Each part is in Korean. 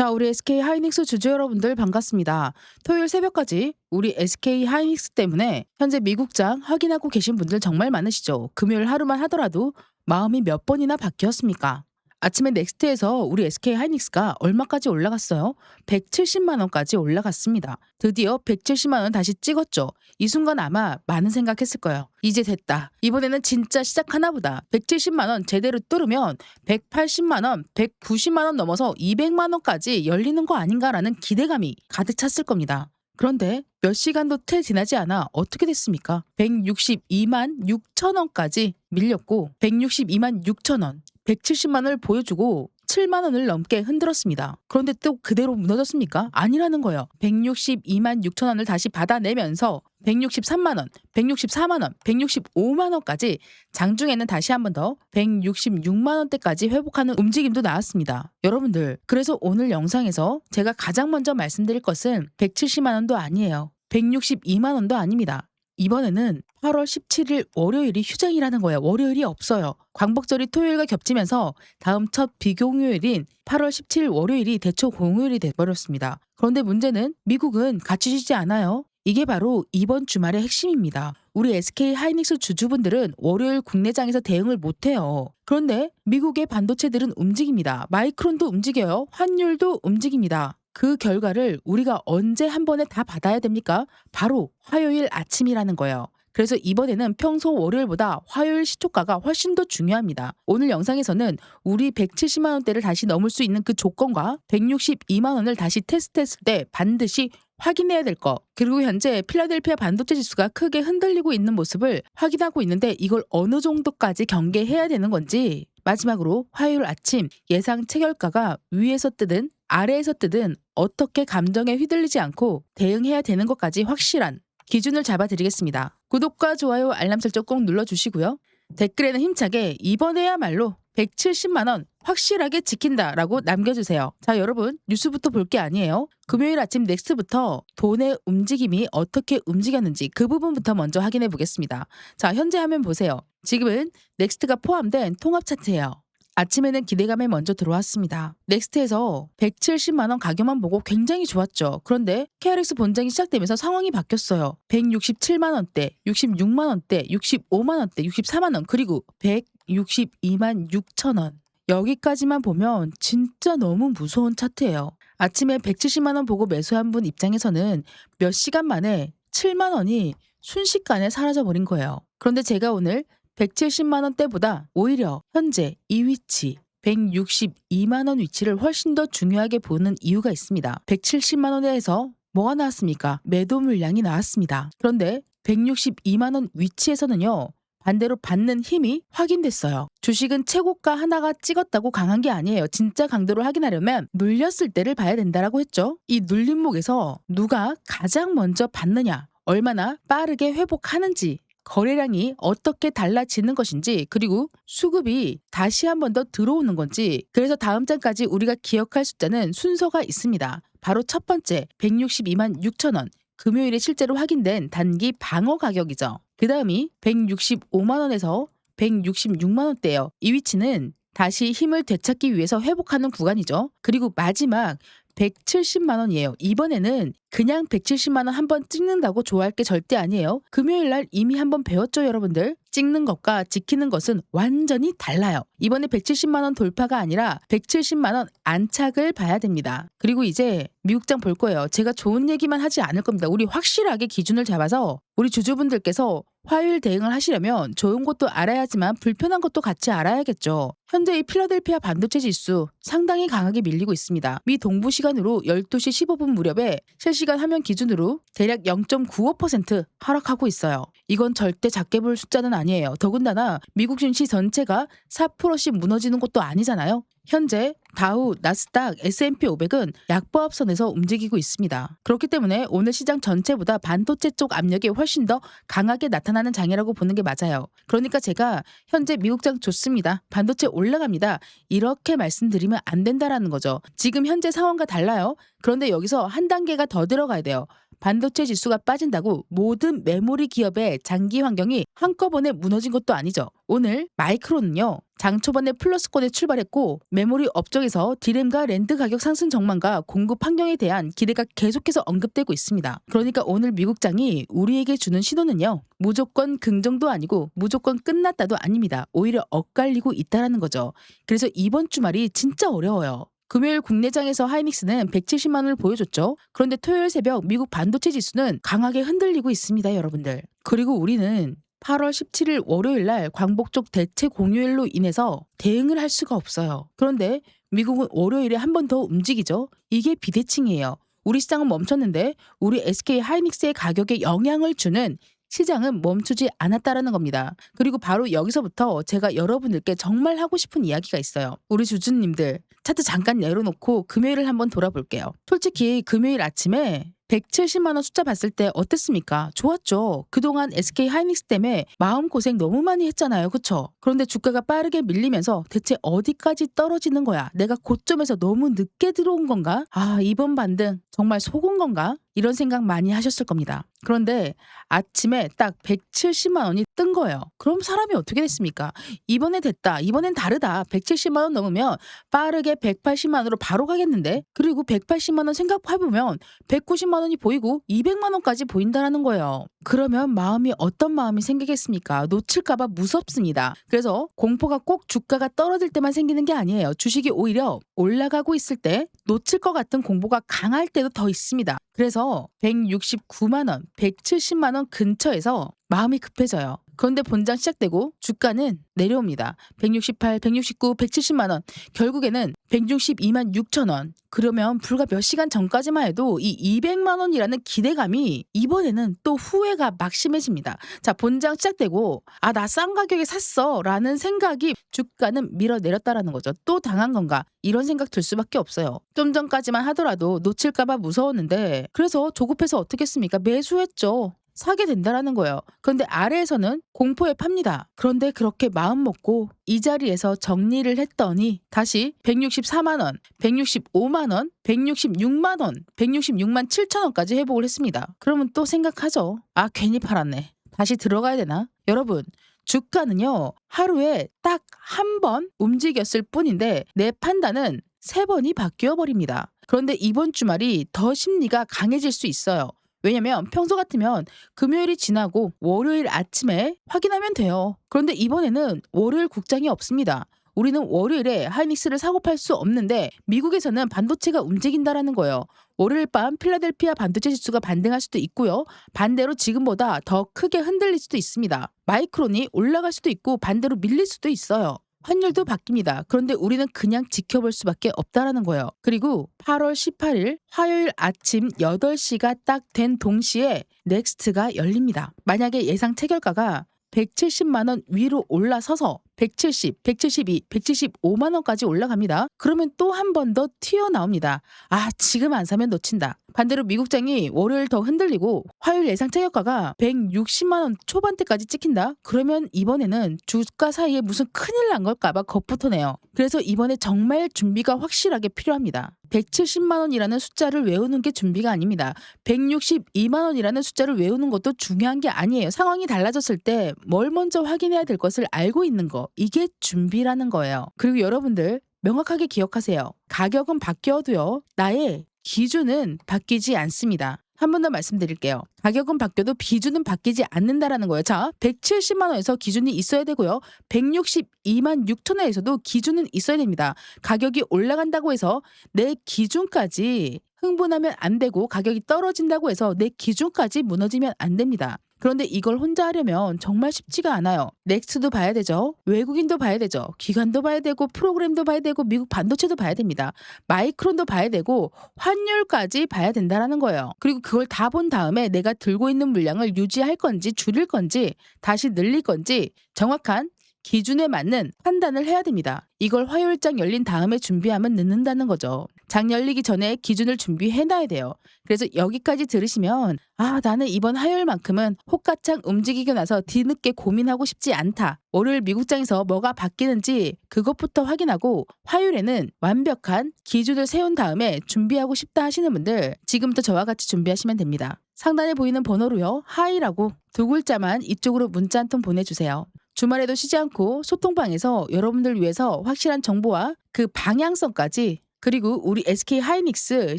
자, 우리 SK 하이닉스 주주 여러분들 반갑습니다. 토요일 새벽까지 우리 SK 하이닉스 때문에 현재 미국장 확인하고 계신 분들 정말 많으시죠? 금요일 하루만 하더라도 마음이 몇 번이나 바뀌었습니까? 아침에 넥스트에서 우리 SK 하이닉스가 얼마까지 올라갔어요? 170만 원까지 올라갔습니다. 드디어 170만 원 다시 찍었죠. 이 순간 아마 많은 생각했을 거예요. 이제 됐다. 이번에는 진짜 시작하나 보다. 170만 원 제대로 뚫으면 180만 원, 190만 원 넘어서 200만 원까지 열리는 거 아닌가라는 기대감이 가득 찼을 겁니다. 그런데 몇 시간도 채 지나지 않아 어떻게 됐습니까? 162만 6천 원까지 밀렸고 162만 6천 원, 170만 원을 보여주고 7만 원을 넘게 흔들었습니다. 그런데 또 그대로 무너졌습니까? 아니라는 거예요. 162만 6천 원을 다시 받아내면서 163만 원, 164만 원, 165만 원까지 장중에는 다시 한 번 더 166만 원대까지 회복하는 움직임도 나왔습니다. 여러분들, 그래서 오늘 영상에서 제가 가장 먼저 말씀드릴 것은 170만 원도 아니에요. 162만 원도 아닙니다. 이번에는 8월 17일 월요일이 휴장이라는 거예요. 월요일이 없어요. 광복절이 토요일과 겹치면서 다음 첫 비공휴일인 8월 17일 월요일이 대초 공휴일이 돼버렸습니다. 그런데 문제는 미국은 같이 쉬지 않아요. 이게 바로 이번 주말의 핵심입니다. 우리 SK 하이닉스 주주분들은 월요일 국내장에서 대응을 못해요. 그런데 미국의 반도체들은 움직입니다. 마이크론도 움직여요. 환율도 움직입니다. 그 결과를 우리가 언제 한 번에 다 받아야 됩니까? 바로 화요일 아침이라는 거예요. 그래서 이번에는 평소 월요일보다 화요일 시초가가 훨씬 더 중요합니다. 오늘 영상에서는 우리 170만 원대를 다시 넘을 수 있는 그 조건과 162만 원을 다시 테스트했을 때 반드시 확인해야 될 거, 그리고 현재 필라델피아 반도체 지수가 크게 흔들리고 있는 모습을 확인하고 있는데 이걸 어느 정도까지 경계해야 되는 건지, 마지막으로 화요일 아침 예상 체결가가 위에서 뜨든 아래에서 뜨든 어떻게 감정에 휘둘리지 않고 대응해야 되는 것까지 확실한 기준을 잡아드리겠습니다. 구독과 좋아요, 알람 설정 꼭 눌러주시고요. 댓글에는 힘차게 이번에야말로 170만 원 확실하게 지킨다라고 남겨주세요. 자, 여러분, 뉴스부터 볼 게 아니에요. 금요일 아침 넥스트부터 돈의 움직임이 어떻게 움직였는지 그 부분부터 먼저 확인해 보겠습니다. 자, 현재 화면 보세요. 지금은 넥스트가 포함된 통합 차트예요. 아침에는 기대감에 먼저 들어왔습니다. 넥스트에서 170만 원 가격만 보고 굉장히 좋았죠. 그런데 KRX 본장이 시작되면서 상황이 바뀌었어요. 167만 원대, 66만 원대, 65만 원대, 64만 원, 그리고 162만 6천 원. 여기까지만 보면 진짜 너무 무서운 차트예요. 아침에 170만 원 보고 매수한 분 입장에서는 몇 시간 만에 7만 원이 순식간에 사라져버린 거예요. 그런데 제가 오늘 170만 원대보다 오히려 현재 이 위치 162만 원 위치를 훨씬 더 중요하게 보는 이유가 있습니다. 170만 원대에서 뭐가 나왔습니까? 매도 물량이 나왔습니다. 그런데 162만 원 위치에서는요, 반대로 받는 힘이 확인됐어요. 주식은 최고가 하나가 찍었다고 강한 게 아니에요. 진짜 강도를 확인하려면 눌렸을 때를 봐야 된다라고 했죠. 이 눌림목에서 누가 가장 먼저 받느냐, 얼마나 빠르게 회복하는지, 거래량이 어떻게 달라지는 것인지, 그리고 수급이 다시 한 번 더 들어오는 건지, 그래서 다음 장까지 우리가 기억할 숫자는 순서가 있습니다. 바로 첫 번째 162만 6천 원, 금요일에 실제로 확인된 단기 방어 가격이죠. 그 다음이 165만 원에서 166만 원대예요. 이 위치는 다시 힘을 되찾기 위해서 회복하는 구간이죠. 그리고 마지막 170만 원이에요. 이번에는 그냥 170만 원 한 번 찍는다고 좋아할 게 절대 아니에요. 금요일 날 이미 한 번 배웠죠, 여러분들? 찍는 것과 지키는 것은 완전히 달라요. 이번에 170만 원 돌파가 아니라 170만 원 안착을 봐야 됩니다. 그리고 이제 미국장 볼 거예요. 제가 좋은 얘기만 하지 않을 겁니다. 우리 확실하게 기준을 잡아서 우리 주주분들께서 화요일 대응을 하시려면 좋은 것도 알아야지만 불편한 것도 같이 알아야겠죠. 현재 이 필라델피아 반도체 지수 상당히 강하게 밀리고 있습니다. 미 동부 시간으로 12시 15분 무렵에 실시간 화면 기준으로 대략 0.95% 하락하고 있어요. 이건 절대 작게 볼 숫자는 아니에요. 더군다나 미국 증시 전체가 4%씩 무너지는 것도 아니잖아요. 현재 다우, 나스닥, S&P 500은 약보합선에서 움직이고 있습니다. 그렇기 때문에 오늘 시장 전체보다 반도체 쪽 압력이 훨씬 더 강하게 나타나는 장이라고 보는 게 맞아요. 그러니까 제가 현재 미국장 좋습니다, 반도체 올라갑니다, 이렇게 말씀드리면 안 된다라는 거죠. 지금 현재 상황과 달라요. 그런데 여기서 한 단계가 더 들어가야 돼요. 반도체 지수가 빠진다고 모든 메모리 기업의 장기 환경이 한꺼번에 무너진 것도 아니죠. 오늘 마이크론은요. 장 초반에 플러스권에 출발했고 메모리 업종에서 디램과 랜드 가격 상승 전망과 공급 환경에 대한 기대가 계속해서 언급되고 있습니다. 그러니까 오늘 미국장이 우리에게 주는 신호는요. 무조건 긍정도 아니고 무조건 끝났다도 아닙니다. 오히려 엇갈리고 있다는 거죠. 그래서 이번 주말이 진짜 어려워요. 금요일 국내장에서 하이닉스는 170만 원을 보여줬죠. 그런데 토요일 새벽 미국 반도체 지수는 강하게 흔들리고 있습니다, 여러분들. 그리고 우리는 8월 17일 월요일 날 광복절 대체 공휴일로 인해서 대응을 할 수가 없어요. 그런데 미국은 월요일에 한 번 더 움직이죠. 이게 비대칭이에요. 우리 시장은 멈췄는데 우리 SK 하이닉스의 가격에 영향을 주는 시장은 멈추지 않았다라는 겁니다. 그리고 바로 여기서부터 제가 여러분들께 정말 하고 싶은 이야기가 있어요. 우리 주주님들 차트 잠깐 내려놓고 금요일을 한번 돌아볼게요. 솔직히 금요일 아침에 170만 원 숫자 봤을 때 어땠습니까? 좋았죠. 그동안 SK 하이닉스 때문에 마음고생 너무 많이 했잖아요. 그쵸? 그런데 주가가 빠르게 밀리면서 대체 어디까지 떨어지는 거야? 내가 고점에서 너무 늦게 들어온 건가? 아, 이번 반등 정말 속은 건가? 이런 생각 많이 하셨을 겁니다. 그런데 아침에 딱 170만 원이 뜬 거예요. 그럼 사람이 어떻게 됐습니까? 이번에 됐다. 이번엔 다르다. 170만 원 넘으면 빠르게 180만 원으로 바로 가겠는데? 그리고 180만 원 생각해보면 190만 원이 보이고 200만 원까지 보인다는 거예요. 그러면 마음이 어떤 마음이 생기겠습니까? 놓칠까봐 무섭습니다. 그래서 공포가 꼭 주가가 떨어질 때만 생기는 게 아니에요. 주식이 오히려 올라가고 있을 때 놓칠 것 같은 공포가 강할 때도 더 있습니다. 그래서 169만 원, 170만 원 근처에서 마음이 급해져요. 그런데 본장 시작되고 주가는 내려옵니다. 168, 169, 170만 원. 결국에는 162만 6천 원. 그러면 불과 몇 시간 전까지만 해도 이 200만 원이라는 기대감이 이번에는 또 후회가 막심해집니다. 자, 본장 시작되고 아, 나 싼 가격에 샀어 라는 생각이 주가는 밀어내렸다라는 거죠. 또 당한 건가? 이런 생각 들 수밖에 없어요. 좀 전까지만 하더라도 놓칠까봐 무서웠는데 그래서 조급해서 어떻게 했습니까? 매수했죠. 사게 된다라는 거예요. 그런데 아래에서는 공포에 팝니다. 그런데 그렇게 마음 먹고 이 자리에서 정리를 했더니 다시 164만 원, 165만 원, 166만 원, 166만 7천 원까지 회복을 했습니다. 그러면 또 생각하죠. 아, 괜히 팔았네. 다시 들어가야 되나? 여러분, 주가는요. 하루에 딱 한 번 움직였을 뿐인데 내 판단은 3번이 바뀌어 버립니다. 그런데 이번 주말이 더 심리가 강해질 수 있어요. 왜냐면 평소 같으면 금요일이 지나고 월요일 아침에 확인하면 돼요. 그런데 이번에는 월요일 국장이 없습니다. 우리는 월요일에 하이닉스를 사고 팔 수 없는데 미국에서는 반도체가 움직인다라는 거예요. 월요일 밤 필라델피아 반도체 지수가 반등할 수도 있고요. 반대로 지금보다 더 크게 흔들릴 수도 있습니다. 마이크론이 올라갈 수도 있고 반대로 밀릴 수도 있어요. 환율도 바뀝니다. 그런데 우리는 그냥 지켜볼 수밖에 없다라는 거예요. 그리고 8월 18일 화요일 아침 8시가 딱 된 동시에 넥스트가 열립니다. 만약에 예상 체결가가 170만 원 위로 올라서서 170, 172, 175만 원까지 올라갑니다. 그러면 또 한 번 더 튀어나옵니다. 아, 지금 안 사면 놓친다. 반대로 미국장이 월요일 더 흔들리고 화요일 예상 체결가가 160만 원 초반대까지 찍힌다? 그러면 이번에는 주가 사이에 무슨 큰일 난 걸까봐 겁부터 내요. 그래서 이번에 정말 준비가 확실하게 필요합니다. 170만 원이라는 숫자를 외우는 게 준비가 아닙니다. 162만 원이라는 숫자를 외우는 것도 중요한 게 아니에요. 상황이 달라졌을 때 뭘 먼저 확인해야 될 것을 알고 있는 거. 이게 준비라는 거예요. 그리고 여러분들 명확하게 기억하세요. 가격은 바뀌어도요. 나의 기준은 바뀌지 않습니다. 한 번 더 말씀드릴게요. 가격은 바뀌어도 기준은 바뀌지 않는다라는 거예요. 자, 170만 원에서 기준이 있어야 되고요. 162만 6천 원에서도 기준은 있어야 됩니다. 가격이 올라간다고 해서 내 기준까지 흥분하면 안 되고 가격이 떨어진다고 해서 내 기준까지 무너지면 안 됩니다. 그런데 이걸 혼자 하려면 정말 쉽지가 않아요. 넥스트도 봐야 되죠. 외국인도 봐야 되죠. 기관도 봐야 되고 프로그램도 봐야 되고 미국 반도체도 봐야 됩니다. 마이크론도 봐야 되고 환율까지 봐야 된다라는 거예요. 그리고 그걸 다 본 다음에 내가 들고 있는 물량을 유지할 건지 줄일 건지 다시 늘릴 건지 정확한 기준에 맞는 판단을 해야 됩니다. 이걸 화요일장 열린 다음에 준비하면 늦는다는 거죠. 장 열리기 전에 기준을 준비해놔야 돼요. 그래서 여기까지 들으시면 아, 나는 이번 화요일만큼은 호가창 움직이고 나서 뒤늦게 고민하고 싶지 않다. 월요일 미국장에서 뭐가 바뀌는지 그것부터 확인하고 화요일에는 완벽한 기준을 세운 다음에 준비하고 싶다 하시는 분들 지금부터 저와 같이 준비하시면 됩니다. 상단에 보이는 번호로요. 하이라고 두 글자만 이쪽으로 문자 한 통 보내주세요. 주말에도 쉬지 않고 소통방에서 여러분들 위해서 확실한 정보와 그 방향성까지 그리고 우리 SK 하이닉스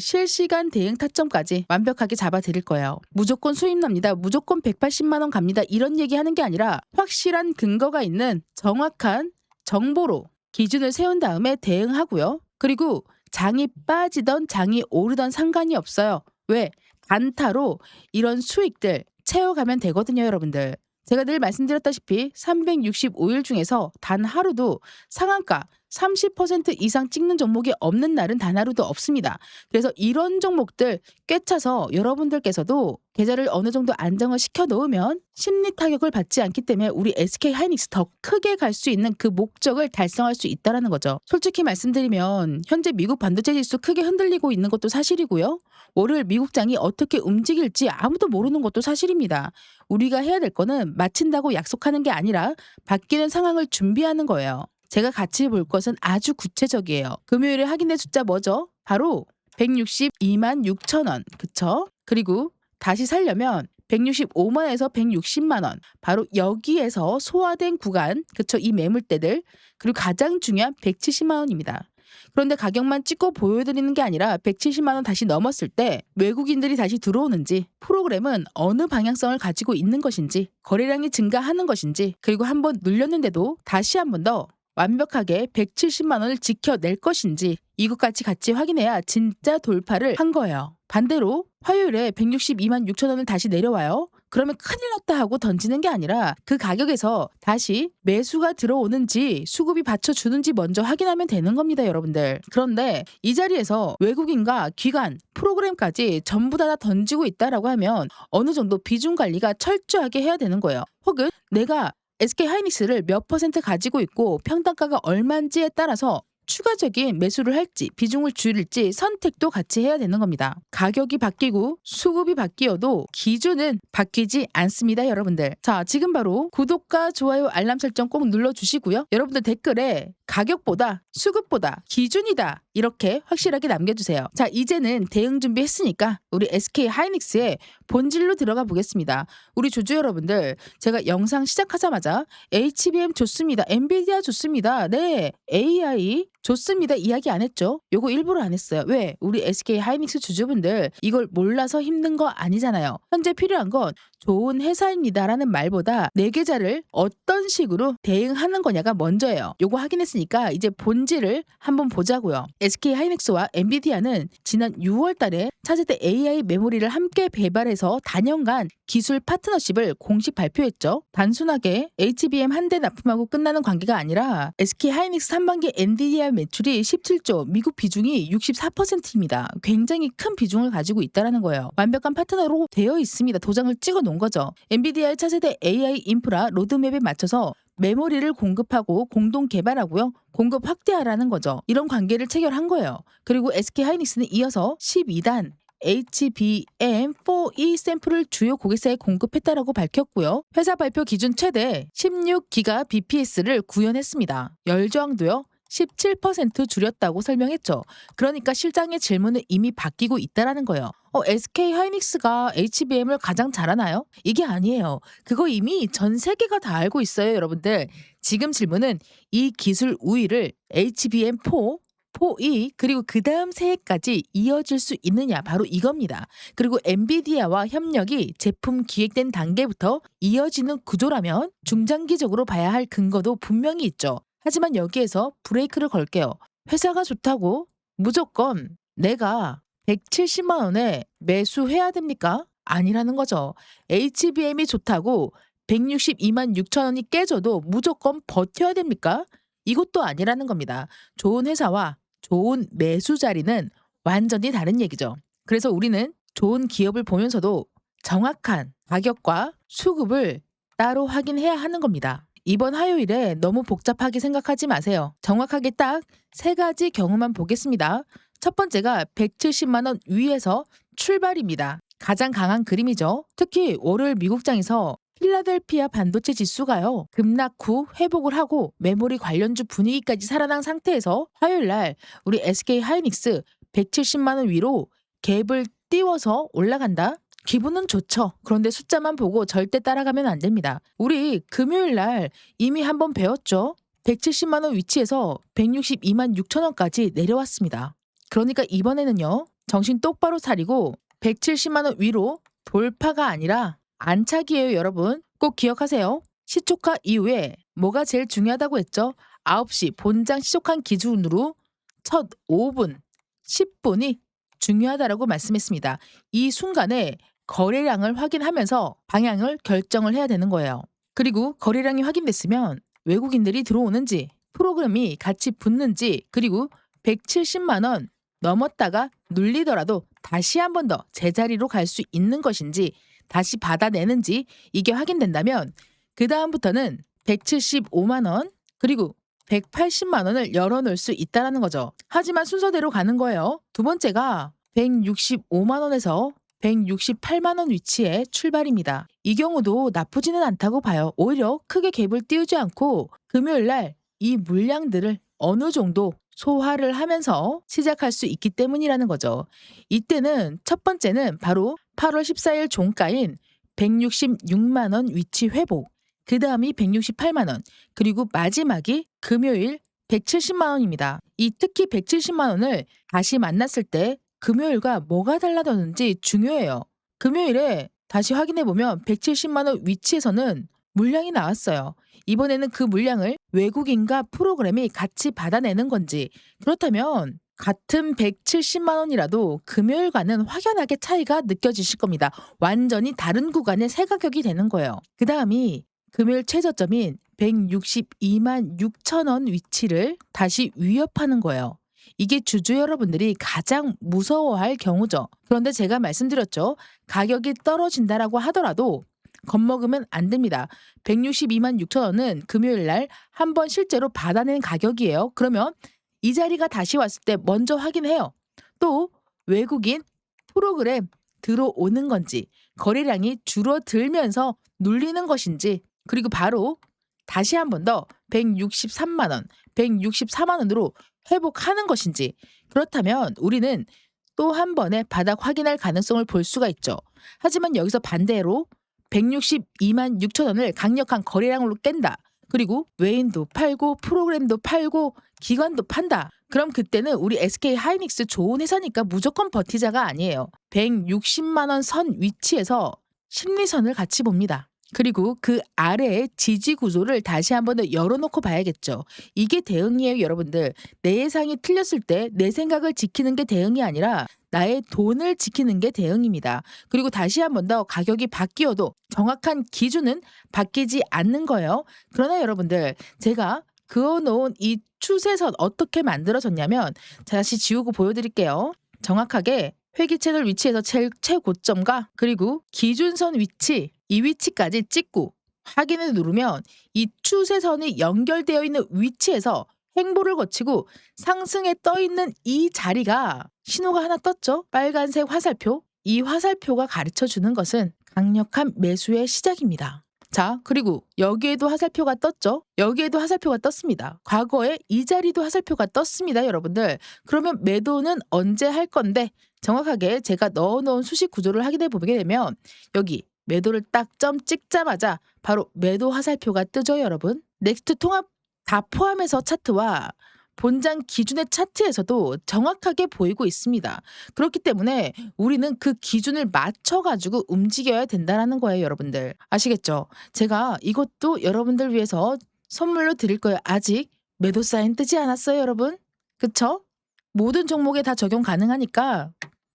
실시간 대응 타점까지 완벽하게 잡아드릴 거예요. 무조건 수입 납니다. 무조건 180만 원 갑니다. 이런 얘기하는 게 아니라 확실한 근거가 있는 정확한 정보로 기준을 세운 다음에 대응하고요. 그리고 장이 빠지던 장이 오르던 상관이 없어요. 왜? 단타로 이런 수익들 채워가면 되거든요, 여러분들. 제가 늘 말씀드렸다시피 365일 중에서 단 하루도 상한가 30% 이상 찍는 종목이 없는 날은 단 하루도 없습니다. 그래서 이런 종목들 꿰차서 여러분들께서도 계좌를 어느 정도 안정을 시켜 놓으면 심리 타격을 받지 않기 때문에 우리 SK 하이닉스 더 크게 갈 수 있는 그 목적을 달성할 수 있다는 거죠. 솔직히 말씀드리면 현재 미국 반도체 지수 크게 흔들리고 있는 것도 사실이고요. 월요일 미국장이 어떻게 움직일지 아무도 모르는 것도 사실입니다. 우리가 해야 될 거는 마친다고 약속하는 게 아니라 바뀌는 상황을 준비하는 거예요. 제가 같이 볼 것은 아주 구체적이에요. 금요일에 확인된 숫자 뭐죠? 바로 162만 6천 원. 그쵸? 그리고 다시 살려면 165만에서 160만 원. 바로 여기에서 소화된 구간. 그쵸? 이 매물대들. 그리고 가장 중요한 170만 원입니다. 그런데 가격만 찍고 보여드리는 게 아니라 170만 원 다시 넘었을 때 외국인들이 다시 들어오는지, 프로그램은 어느 방향성을 가지고 있는 것인지, 거래량이 증가하는 것인지, 그리고 한번 눌렸는데도 다시 한 번 더 완벽하게 170만 원을 지켜낼 것인지 이것까지 같이 확인해야 진짜 돌파를 한 거예요. 반대로 화요일에 162만 6천 원을 다시 내려와요. 그러면 큰일 났다 하고 던지는 게 아니라 그 가격에서 다시 매수가 들어오는지 수급이 받쳐주는지 먼저 확인하면 되는 겁니다, 여러분들. 그런데 이 자리에서 외국인과 기관, 프로그램까지 전부 다 던지고 있다라고 하면 어느 정도 비중 관리가 철저하게 해야 되는 거예요. 혹은 내가 SK 하이닉스를 몇 퍼센트 가지고 있고 평단가가 얼마인지에 따라서 추가적인 매수를 할지 비중을 줄일지 선택도 같이 해야 되는 겁니다. 가격이 바뀌고 수급이 바뀌어도 기준은 바뀌지 않습니다, 여러분들. 자, 지금 바로 구독과 좋아요, 알람 설정 꼭 눌러주시고요. 여러분들 댓글에 가격보다 수급보다 기준이다 이렇게 확실하게 남겨주세요. 자, 이제는 대응 준비했으니까 우리 SK 하이닉스의 본질로 들어가 보겠습니다. 우리 주주 여러분들, 제가 영상 시작하자마자 HBM 좋습니다. 엔비디아 좋습니다. 네, AI 좋습니다. 이야기 안 했죠? 요거 일부러 안 했어요. 왜? 우리 SK 하이닉스 주주분들 이걸 몰라서 힘든 거 아니잖아요. 현재 필요한 건 좋은 회사입니다라는 말보다 내 계좌를 어떤 식으로 대응하는 거냐가 먼저예요. 요거 확인했으니까 이제 본질을 한번 보자고요. SK 하이닉스와 엔비디아는 지난 6월 달에 차세대 AI 메모리를 함께 개발해서 단연간 기술 파트너십을 공식 발표했죠. 단순하게 HBM 한 대 납품하고 끝나는 관계가 아니라 SK 하이닉스 상반기 엔비디아 매출이 17조, 미국 비중이 64%입니다. 굉장히 큰 비중을 가지고 있다는 거예요. 완벽한 파트너로 되어 있습니다. 도장을 찍어 놓은 거죠. 엔비디아의 차세대 AI 인프라 로드맵에 맞춰서 메모리를 공급하고 공동 개발하고요. 공급 확대하라는 거죠. 이런 관계를 체결한 거예요. 그리고 SK 하이닉스는 이어서 12단 HBM4E 샘플을 주요 고객사에 공급했다라고 밝혔고요. 회사 발표 기준 최대 16기가 BPS를 구현했습니다. 열저항도요. 17% 줄였다고 설명했죠. 그러니까 실장의 질문은 이미 바뀌고 있다라는 거예요. SK 하이닉스가 HBM을 가장 잘하나요? 이게 아니에요. 그거 이미 전 세계가 다 알고 있어요, 여러분들. 지금 질문은 이 기술 우위를 HBM4 4E 그리고 그 다음 세해까지 이어질 수 있느냐, 바로 이겁니다. 그리고 엔비디아와 협력이 제품 기획된 단계부터 이어지는 구조라면 중장기적으로 봐야 할 근거도 분명히 있죠. 하지만 여기에서 브레이크를 걸게요. 회사가 좋다고 무조건 내가 170만 원에 매수해야 됩니까? 아니라는 거죠. HBM이 좋다고 162만 6천 원이 깨져도 무조건 버텨야 됩니까? 이것도 아니라는 겁니다. 좋은 회사와 좋은 매수 자리는 완전히 다른 얘기죠. 그래서 우리는 좋은 기업을 보면서도 정확한 가격과 수급을 따로 확인해야 하는 겁니다. 이번 화요일에 너무 복잡하게 생각하지 마세요. 정확하게 딱 3가지 경우만 보겠습니다. 첫 번째가 170만 원 위에서 출발입니다. 가장 강한 그림이죠. 특히 월요일 미국장에서 필라델피아 반도체 지수가요. 급락 후 회복을 하고 메모리 관련주 분위기까지 살아난 상태에서 화요일 날 우리 SK 하이닉스 170만 원 위로 갭을 띄워서 올라간다. 기분은 좋죠. 그런데 숫자만 보고 절대 따라가면 안 됩니다. 우리 금요일 날 이미 한번 배웠죠. 170만 원 위치에서 162만 6천 원까지 내려왔습니다. 그러니까 이번에는요. 정신 똑바로 차리고 170만 원 위로 돌파가 아니라 안착이에요, 여러분. 꼭 기억하세요. 시초가 이후에 뭐가 제일 중요하다고 했죠? 9시 본장 시초한 기준으로 첫 5분, 10분이 중요하다라고 말씀했습니다. 이 순간에 거래량을 확인하면서 방향을 결정을 해야 되는 거예요. 그리고 거래량이 확인됐으면 외국인들이 들어오는지, 프로그램이 같이 붙는지, 그리고 170만 원 넘었다가 눌리더라도 다시 한 번 더 제자리로 갈 수 있는 것인지, 다시 받아내는지 이게 확인된다면 그 다음부터는 175만 원 그리고 180만 원을 열어놓을 수 있다는 거죠. 하지만 순서대로 가는 거예요. 두 번째가 165만 원에서 168만 원 위치에 출발입니다. 이 경우도 나쁘지는 않다고 봐요. 오히려 크게 갭을 띄우지 않고 금요일 날 이 물량들을 어느 정도 소화를 하면서 시작할 수 있기 때문이라는 거죠. 이때는 첫 번째는 바로 8월 14일 종가인 166만 원 위치 회복, 그 다음이 168만 원, 그리고 마지막이 금요일 170만 원입니다. 이 특히 170만 원을 다시 만났을 때 금요일과 뭐가 달라졌는지 중요해요. 금요일에 다시 확인해보면 170만 원 위치에서는 물량이 나왔어요. 이번에는 그 물량을 외국인과 프로그램이 같이 받아내는 건지, 그렇다면 같은 170만 원이라도 금요일과는 확연하게 차이가 느껴지실 겁니다. 완전히 다른 구간의 새 가격이 되는 거예요. 그 다음이 금요일 최저점인 162만 6천 원 위치를 다시 위협하는 거예요. 이게 주주 여러분들이 가장 무서워할 경우죠. 그런데 제가 말씀드렸죠. 가격이 떨어진다라고 하더라도 겁먹으면 안 됩니다. 162만 6천 원은 금요일 날 한 번 실제로 받아낸 가격이에요. 그러면 이 자리가 다시 왔을 때 먼저 확인해요. 또 외국인 프로그램 들어오는 건지, 거래량이 줄어들면서 눌리는 것인지, 그리고 바로 다시 한 번 더 163만 원, 164만 원으로 회복하는 것인지, 그렇다면 우리는 또 한 번의 바닥 확인할 가능성을 볼 수가 있죠. 하지만 여기서 반대로 162만 6천 원을 강력한 거래량으로 깬다. 그리고 외인도 팔고 프로그램도 팔고 기관도 판다. 그럼 그때는 우리 SK 하이닉스 좋은 회사니까 무조건 버티자가 아니에요. 160만 원 선 위치에서 심리선을 같이 봅니다. 그리고 그 아래의 지지 구조를 다시 한 번 더 열어놓고 봐야겠죠. 이게 대응이에요, 여러분들. 내 예상이 틀렸을 때 내 생각을 지키는 게 대응이 아니라 나의 돈을 지키는 게 대응입니다. 그리고 다시 한 번 더 가격이 바뀌어도 정확한 기준은 바뀌지 않는 거예요. 그러나 여러분들, 제가 그어놓은 이 추세선 어떻게 만들어졌냐면 다시 지우고 보여드릴게요. 정확하게 회기 채널 위치에서 최고점과 그리고 기준선 위치, 이 위치까지 찍고 확인을 누르면 이 추세선이 연결되어 있는 위치에서 횡보를 거치고 상승에 떠 있는 이 자리가 신호가 하나 떴죠? 빨간색 화살표. 이 화살표가 가르쳐 주는 것은 강력한 매수의 시작입니다. 자, 그리고 여기에도 화살표가 떴죠? 여기에도 화살표가 떴습니다. 과거에 이 자리도 화살표가 떴습니다, 여러분들. 그러면 매도는 언제 할 건데, 정확하게 제가 넣어놓은 수식 구조를 확인해 보게 되면 여기 매도를 딱 점 찍자마자 바로 매도 화살표가 뜨죠, 여러분. 넥스트 통합 다 포함해서 차트와 본장 기준의 차트에서도 정확하게 보이고 있습니다. 그렇기 때문에 우리는 그 기준을 맞춰가지고 움직여야 된다는 거예요, 여러분들. 아시겠죠? 제가 이것도 여러분들 위해서 선물로 드릴 거예요. 아직 매도 사인 뜨지 않았어요, 여러분? 그쵸? 모든 종목에 다 적용 가능하니까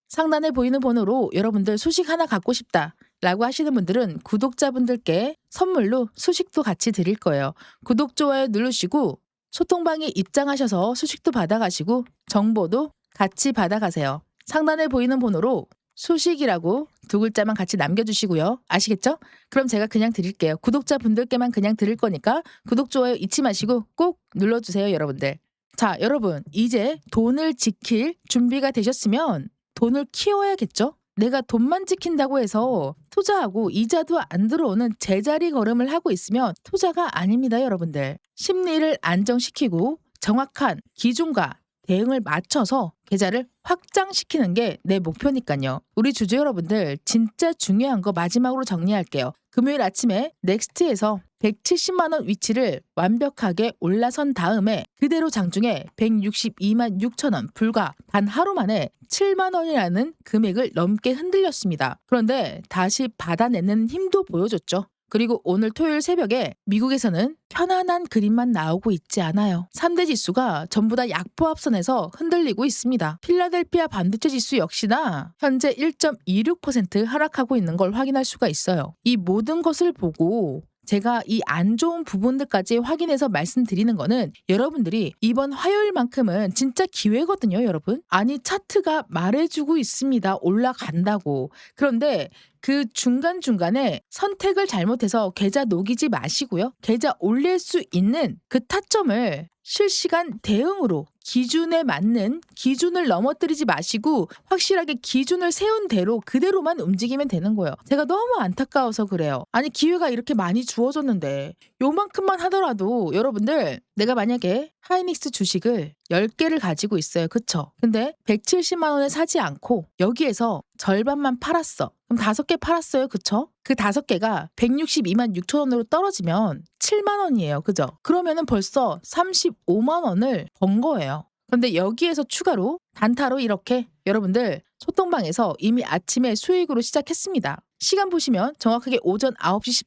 상단에 보이는 번호로 여러분들 소식 하나 갖고 싶다 라고 하시는 분들은 구독자분들께 선물로 소식도 같이 드릴 거예요. 구독, 좋아요 누르시고 소통방에 입장하셔서 소식도 받아가시고 정보도 같이 받아가세요. 상단에 보이는 번호로 소식이라고 두 글자만 같이 남겨주시고요. 아시겠죠? 그럼 제가 그냥 드릴게요. 구독자분들께만 그냥 드릴 거니까 구독, 좋아요 잊지 마시고 꼭 눌러주세요, 여러분들. 자, 여러분, 이제 돈을 지킬 준비가 되셨으면 돈을 키워야겠죠? 내가 돈만 지킨다고 해서 투자하고 이자도 안 들어오는 제자리 걸음을 하고 있으면 투자가 아닙니다, 여러분들. 심리를 안정시키고 정확한 기준과 대응을 맞춰서 계좌를 확장시키는 게 내 목표니까요. 우리 주주 여러분들 진짜 중요한 거 마지막으로 정리할게요. 금요일 아침에 넥스트에서 170만 원 위치를 완벽하게 올라선 다음에 그대로 장중에 162만 6천 원 불과 단 하루 만에 7만 원이라는 금액을 넘게 흔들렸습니다. 그런데 다시 받아내는 힘도 보여줬죠. 그리고 오늘 토요일 새벽에 미국에서는 편안한 그림만 나오고 있지 않아요. 3대 지수가 전부 다 약보합선에서 흔들리고 있습니다. 필라델피아 반도체 지수 역시나 현재 1.26% 하락하고 있는 걸 확인할 수가 있어요. 이 모든 것을 보고 제가 이 안 좋은 부분들까지 확인해서 말씀드리는 거는 여러분들이 이번 화요일만큼은 진짜 기회거든요, 여러분. 아니, 차트가 말해주고 있습니다. 올라간다고. 그런데 그 중간중간에 선택을 잘못해서 계좌 녹이지 마시고요. 계좌 올릴 수 있는 그 타점을 실시간 대응으로 기준에 맞는 기준을 넘어뜨리지 마시고 확실하게 기준을 세운 대로 그대로만 움직이면 되는 거예요. 제가 너무 안타까워서 그래요. 아니, 기회가 이렇게 많이 주어졌는데 요만큼만 하더라도 여러분들, 내가 만약에 하이닉스 주식을 10개를 가지고 있어요. 그쵸? 근데 170만 원에 사지 않고 여기에서 절반만 팔았어. 그럼 5개 팔았어요. 그쵸? 그 5개가 162만 6천 원으로 떨어지면 7만 원이에요. 그죠? 그러면은 벌써 35만 원을 번 거예요. 그런데 여기에서 추가로 단타로 이렇게 여러분들 소통방에서 이미 아침에 수익으로 시작했습니다. 시간 보시면 정확하게 오전 9시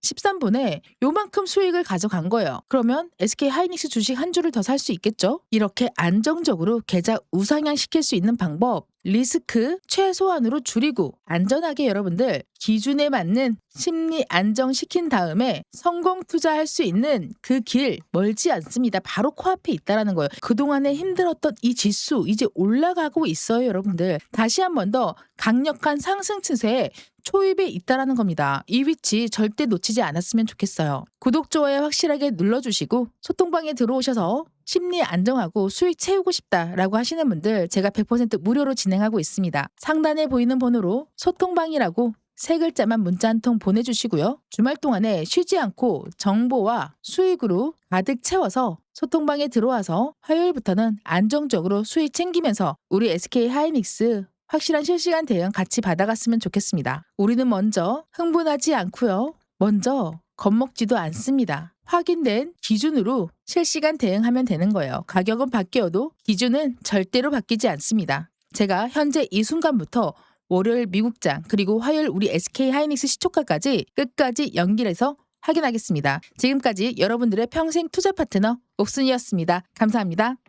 13분에 요만큼 수익을 가져간 거예요. 그러면 SK 하이닉스 주식 한 주를 더 살 수 있겠죠? 이렇게 안정적으로 계좌 우상향 시킬 수 있는 방법, 리스크 최소한으로 줄이고 안전하게 여러분들 기준에 맞는 심리 안정시킨 다음에 성공 투자할 수 있는 그 길 멀지 않습니다. 바로 코앞에 있다라는 거예요. 그동안에 힘들었던 이 지수 이제 올라가고 있어요, 여러분들. 다시 한 번 더 강력한 상승 추세에 초입에 있다라는 겁니다. 이 위치 절대 놓치지 않았으면 좋겠어요. 구독, 좋아요 확실하게 눌러주시고 소통방에 들어오셔서 심리 안정하고 수익 채우고 싶다라고 하시는 분들 제가 100% 무료로 진행하고 있습니다. 상단에 보이는 번호로 소통방이라고 3글자만 문자 한 통 보내주시고요. 주말 동안에 쉬지 않고 정보와 수익으로 가득 채워서 소통방에 들어와서 화요일부터는 안정적으로 수익 챙기면서 우리 SK 하이닉스 확실한 실시간 대응 같이 받아갔으면 좋겠습니다. 우리는 먼저 흥분하지 않고요. 먼저 겁먹지도 않습니다. 확인된 기준으로 실시간 대응하면 되는 거예요. 가격은 바뀌어도 기준은 절대로 바뀌지 않습니다. 제가 현재 이 순간부터 월요일 미국장 그리고 화요일 우리 SK 하이닉스 시초가까지 끝까지 연결해서 확인하겠습니다. 지금까지 여러분들의 평생 투자 파트너 옥순이었습니다. 감사합니다.